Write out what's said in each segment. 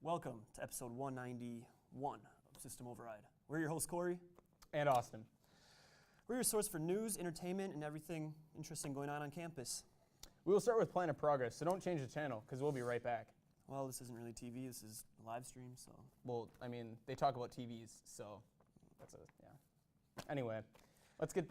Welcome to episode 191 of System Override. We're your hosts, Corey. And Austin. We're your source for news, entertainment, and everything interesting going on campus. We will start with Planet Progress, so don't change the channel, because we'll be right back. Well, this isn't really TV, this is a live stream, so... Well, I mean, they talk about TVs, so that's yeah. Anyway, let's get...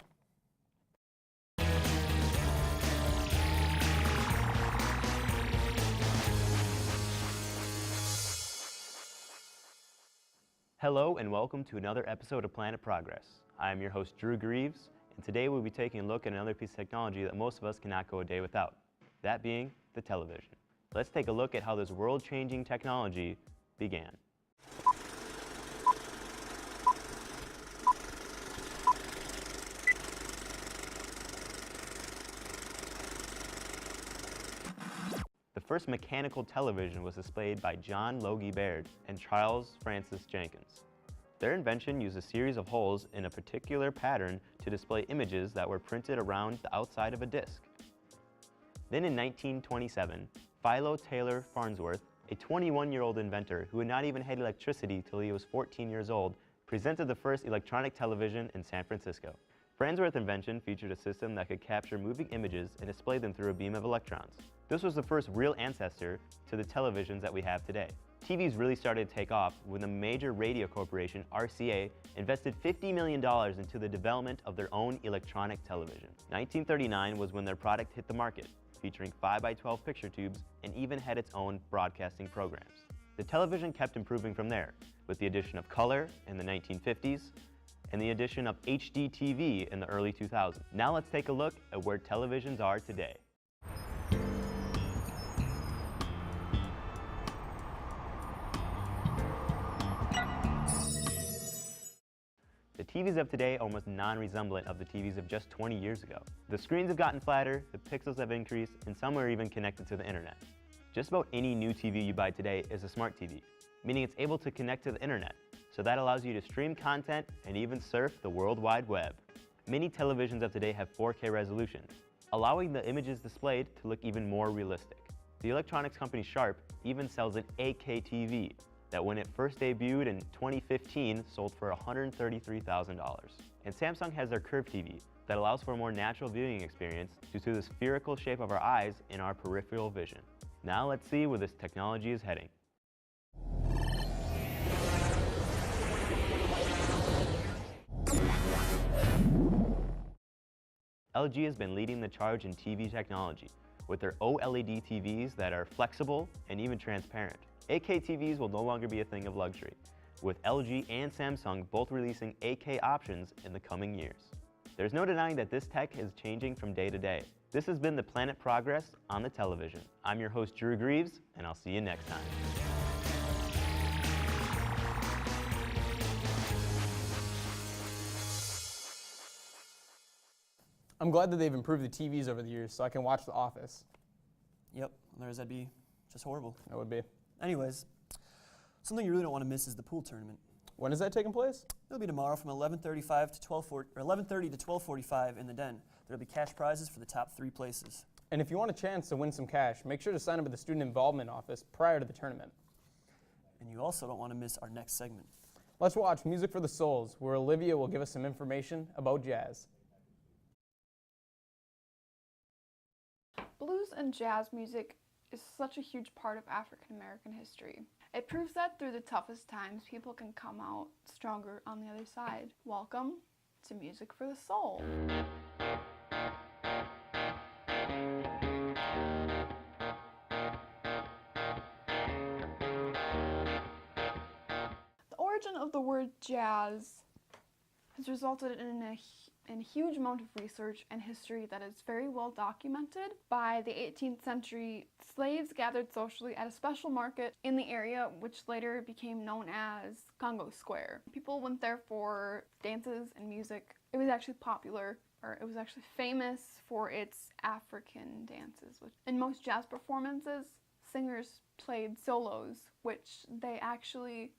Hello and welcome to another episode of Planet Progress. I am your host Drew Greaves, and today we'll be taking a look at another piece of technology that most of us cannot go a day without, that being the television. Let's take a look at how this world-changing technology began. The first mechanical television was displayed by John Logie Baird and Charles Francis Jenkins. Their invention used a series of holes in a particular pattern to display images that were printed around the outside of a disc. Then in 1927, Philo Taylor Farnsworth, a 21-year-old inventor who had not even had electricity till he was 14 years old, presented the first electronic television in San Francisco. Farnsworth's invention featured a system that could capture moving images and display them through a beam of electrons. This was the first real ancestor to the televisions that we have today. TVs really started to take off when the major radio corporation, RCA, invested $50 million into the development of their own electronic television. 1939 was when their product hit the market, featuring 5x12 picture tubes and even had its own broadcasting programs. The television kept improving from there, with the addition of color in the 1950s, and the addition of HD TV in the early 2000s. Now let's take a look at where televisions are today. The TVs of today are almost non-resemblant of the TVs of just 20 years ago. The screens have gotten flatter, the pixels have increased, and some are even connected to the internet. Just about any new TV you buy today is a smart TV, meaning it's able to connect to the internet. So that allows you to stream content and even surf the World Wide Web. Many televisions of today have 4K resolution, allowing the images displayed to look even more realistic. The electronics company Sharp even sells an 8K TV that when it first debuted in 2015 sold for $133,000. And Samsung has their Curve TV that allows for a more natural viewing experience due to the spherical shape of our eyes and our peripheral vision. Now let's see where this technology is heading. LG has been leading the charge in TV technology with their OLED TVs that are flexible and even transparent. 8K TVs will no longer be a thing of luxury, with LG and Samsung both releasing 8K options in the coming years. There's no denying that this tech is changing from day to day. This has been the Planet Progress on the television. I'm your host Drew Greaves, and I'll see you next time. I'm glad that they've improved the TVs over the years so I can watch The Office. Yep, otherwise that'd be just horrible. That would be. Anyways, something you really don't want to miss is the pool tournament. When is that taking place? It'll be tomorrow from 11:30 to 12:45 in the Den. There'll be cash prizes for the top 3 places. And if you want a chance to win some cash, make sure to sign up at the Student Involvement Office prior to the tournament. And you also don't want to miss our next segment. Let's watch Music for the Souls, where Olivia will give us some information about jazz. Blues and jazz music is such a huge part of African American history. It proves that through the toughest times, people can come out stronger on the other side. Welcome to Music for the Soul. The origin of the word jazz has resulted in a huge amount of research and history that is very well documented. By the 18th century, slaves gathered socially at a special market in the area, which later became known as Congo Square. People went there for dances and music. It was actually popular, or it was actually famous for its African dances. In most jazz performances, singers played solos, which they actually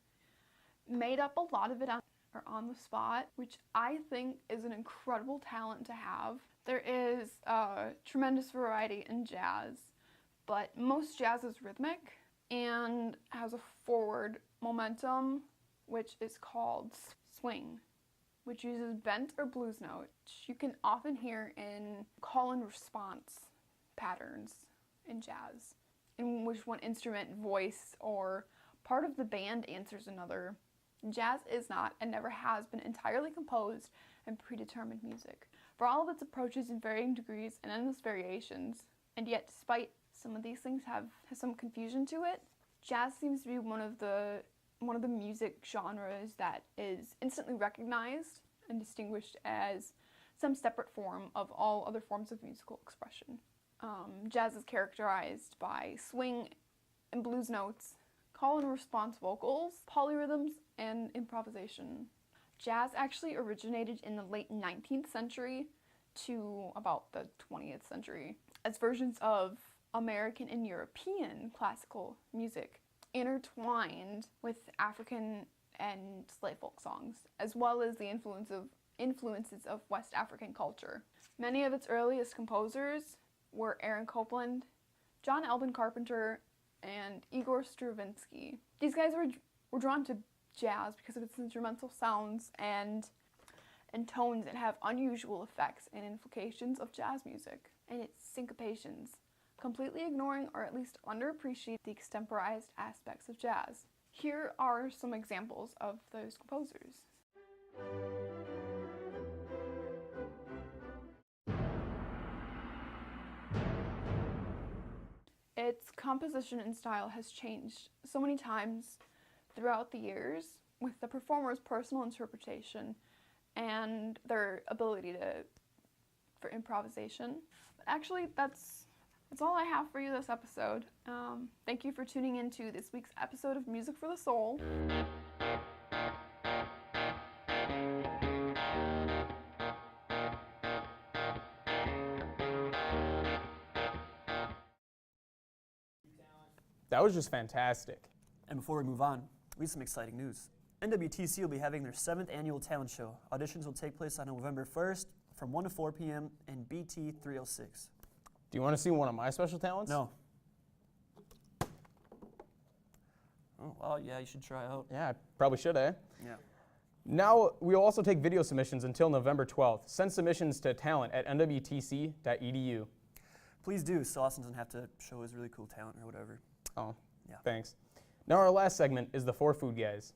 made up a lot of it on the spot, which I think is an incredible talent to have. There is a tremendous variety in jazz, but most jazz is rhythmic and has a forward momentum, which is called swing, which uses bent or blues notes. You can often hear in call and response patterns in jazz, in which one instrument, voice, or part of the band answers another. Jazz is not and never has been entirely composed and predetermined music. For all of its approaches in varying degrees and endless variations, and yet despite some of these things have some confusion to it, jazz seems to be one of the music genres that is instantly recognized and distinguished as some separate form of all other forms of musical expression. Jazz is characterized by swing and blues notes, call and response vocals, polyrhythms, and improvisation. Jazz actually originated in the late 19th century to about the 20th century as versions of American and European classical music intertwined with African and slave folk songs, as well as the influences of West African culture. Many of its earliest composers were Aaron Copland, John Alvin Carpenter, and Igor Stravinsky. These guys were drawn to jazz because of its instrumental sounds and tones that have unusual effects and implications of jazz music, and its syncopations, completely ignoring or at least underappreciate the extemporized aspects of jazz. Here are some examples of those composers. Its composition and style has changed so many times throughout the years with the performer's personal interpretation and their ability for improvisation. But actually, that's all I have for you this episode. Thank you for tuning in to this week's episode of Music for the Soul. That was just fantastic. And before we move on, we have some exciting news. NWTC will be having their 7th annual talent show. Auditions will take place on November 1st from 1 to 4 p.m. in BT 306. Do you want to see one of my special talents? No. Oh, well, yeah, you should try out. Yeah, I probably should, eh? Yeah. Now, we will also take video submissions until November 12th. Send submissions to talent@nwtc.edu. Please do, so Austin doesn't have to show his really cool talent or whatever. Oh, Yeah. thanks. Now our last segment is the 4 food guys.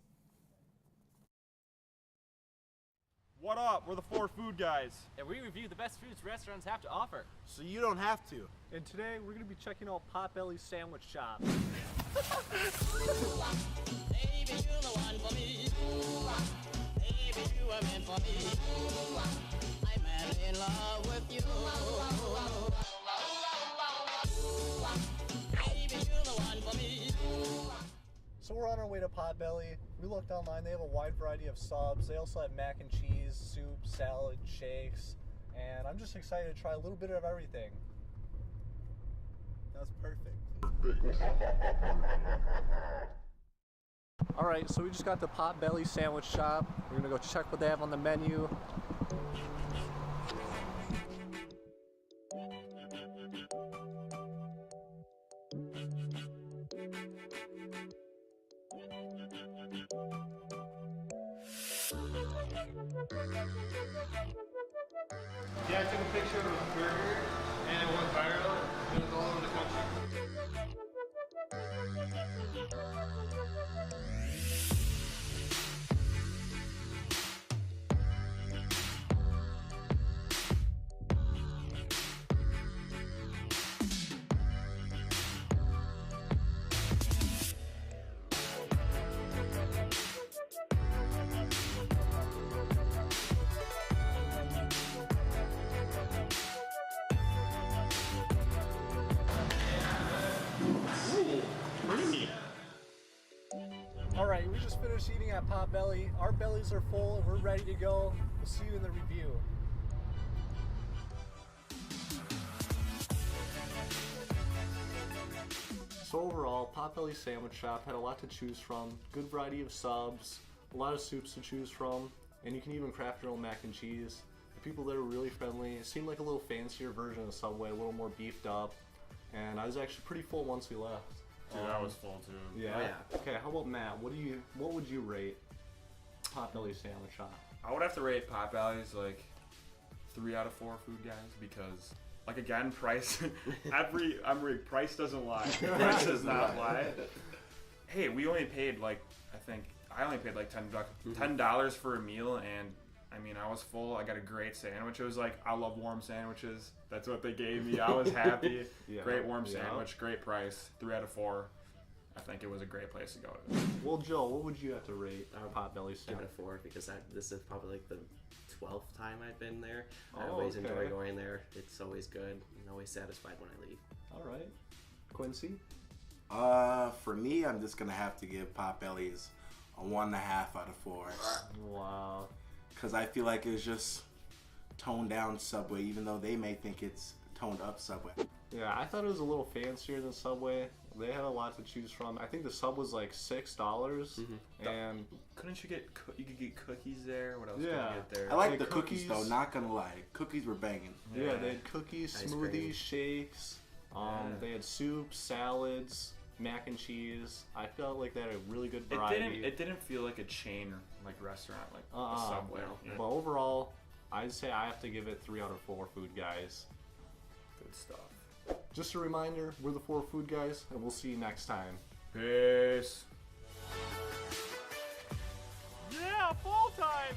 What up? We're the 4 food guys. And we review the best foods restaurants have to offer. So you don't have to. And today we're going to be checking out Potbelly's Sandwich Shop. Baby, you're the one for me. Baby, you are meant for me. I'm madly in love with you. Baby, you're the one for me. So we're on our way to Potbelly. We looked online. They have a wide variety of subs. They also have mac and cheese, soup, salad, shakes. And I'm just excited to try a little bit of everything. That's perfect. All right, so we just got the Potbelly Sandwich Shop. We're gonna go check what they have on the menu. Yeah, I took a picture of a burger and it went viral. It was all over the country. finished eating at Potbelly. Our bellies are full and we're ready to go. We'll see you in the review. So overall, Potbelly Sandwich Shop had a lot to choose from, good variety of subs, a lot of soups to choose from, and you can even craft your own mac and cheese. The people there were really friendly. It seemed like a little fancier version of Subway, a little more beefed up, and I was actually pretty full once we left. Dude, I was full too. Yeah? Oh, yeah. Okay, how about Matt? What would you rate Potbelly Sandwich Shop? I would have to rate Potbelly's like 3 out of 4 food guys because, like, again, price. Price doesn't lie. Price does not lie. Hey, we only paid like I only paid like $10 for a meal, and I mean I was full. I got a great sandwich. It was like, I love warm sandwiches. That's what they gave me. I was happy. Yeah. Great warm sandwich, great price. 3 out of 4. I think it was a great place to go to. Well, Joe, what would you have to rate our Potbelly Give Sandwich? it a 4 because this is probably like the 12th time I've been there. I Oh, always okay. enjoy going there. It's always good and always satisfied when I leave. All right. Quincy? For me, I'm just gonna have to give Potbelly's a 1.5 out of 4. Wow. Because I feel like it's just toned down Subway, even though they may think it's toned up Subway. Yeah, I thought it was a little fancier than Subway. They had a lot to choose from. I think the sub was like $6, and Couldn't you get you could get cookies there? What else could Yeah. you get there? I like Like the cookies though, cookies. not gonna lie. Cookies were banging. yeah, they had cookies, Ice smoothies, cream. shakes. Yeah. They had soups, salads, mac and cheese. I felt like they had a really good It variety. didn't feel like a chain like restaurant like a Uh-uh. Subway. Yeah. But overall, I'd say I have to give it 3 out of 4 food guys. Good stuff. Just a reminder, we're the 4 food guys, and we'll see you next time. Peace. Yeah, full time.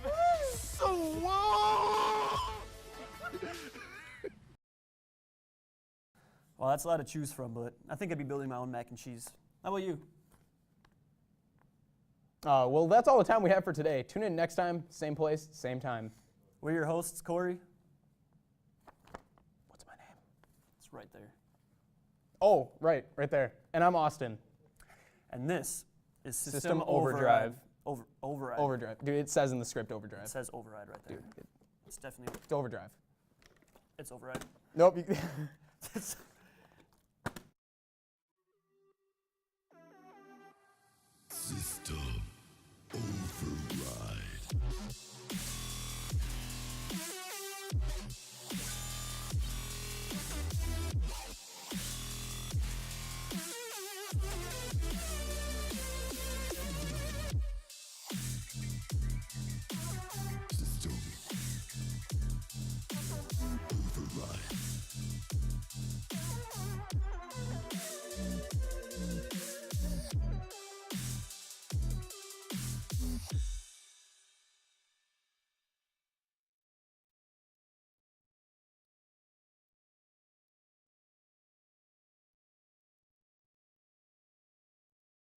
Well, that's a lot to choose from, but I think I'd be building my own mac and cheese. How about you? Well, that's all the time we have for today. Tune in next time, same place, same time. We're your hosts, Corey. What's my name? It's right there. Oh, right there. And I'm Austin. And this is System Overdrive. Override. Overdrive. Dude, it says in the script overdrive. It says override right there. Dude, It's definitely, it's overdrive. it's override. Nope. It's